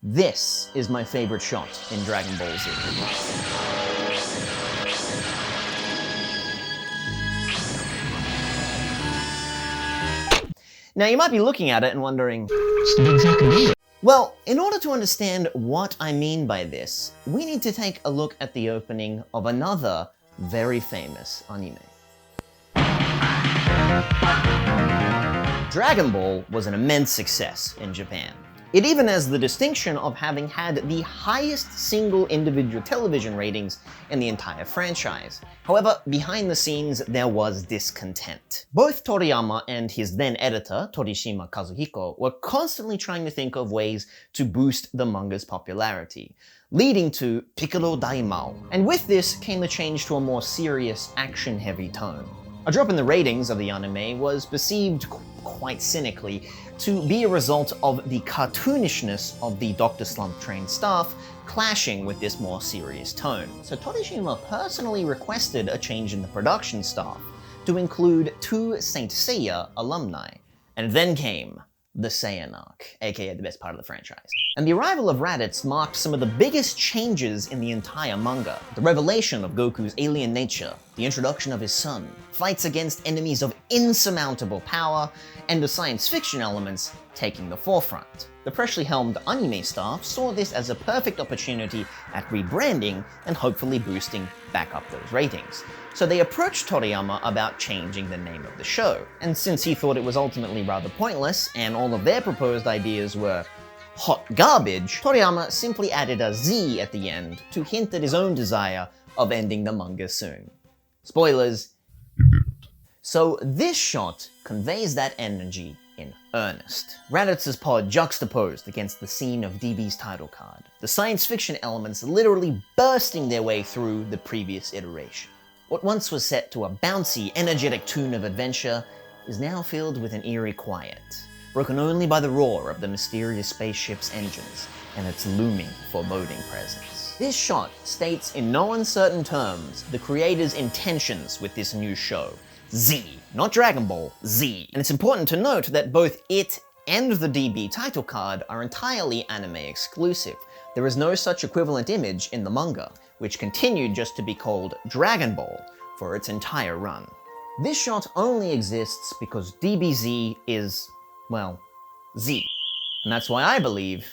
This is my favorite shot in Dragon Ball Z. Now you might be looking at it and wondering, what's the big fucking deal? Well, in order to understand what I mean by this, we need to take a look at the opening of another very famous anime. Dragon Ball was an immense success in Japan. It even has the distinction of having had the highest single individual television ratings in the entire franchise. However, behind the scenes, there was discontent. Both Toriyama and his then editor, Torishima Kazuhiko, were constantly trying to think of ways to boost the manga's popularity, leading to Piccolo Daimao. And with this came the change to a more serious, action-heavy tone. A drop in the ratings of the anime was perceived quite cynically to be a result of the cartoonishness of the Dr. Slump-trained staff clashing with this more serious tone. So Torishima personally requested a change in the production staff to include 2 Saint Seiya alumni. And then came the Saiyan arc, aka the best part of the franchise. And the arrival of Raditz marked some of the biggest changes in the entire manga. The revelation of Goku's alien nature, the introduction of his son, fights against enemies of insurmountable power, and the science fiction elements taking the forefront. The freshly helmed anime staff saw this as a perfect opportunity at rebranding and hopefully boosting back up those ratings. So they approached Toriyama about changing the name of the show. And since he thought it was ultimately rather pointless, and all of their proposed ideas were hot garbage, Toriyama simply added a Z at the end to hint at his own desire of ending the manga soon. Spoilers. So this shot conveys that energy in earnest. Raditz's pod juxtaposed against the scene of DB's title card, the science fiction elements literally bursting their way through the previous iteration. What once was set to a bouncy, energetic tune of adventure is now filled with an eerie quiet, broken only by the roar of the mysterious spaceship's engines and its looming, foreboding presence. This shot states in no uncertain terms the creator's intentions with this new show. Z, not Dragon Ball, Z. And it's important to note that both it and the DB title card are entirely anime exclusive. There is no such equivalent image in the manga, which continued just to be called Dragon Ball for its entire run. This shot only exists because DBZ is, well, Z. And that's why I believe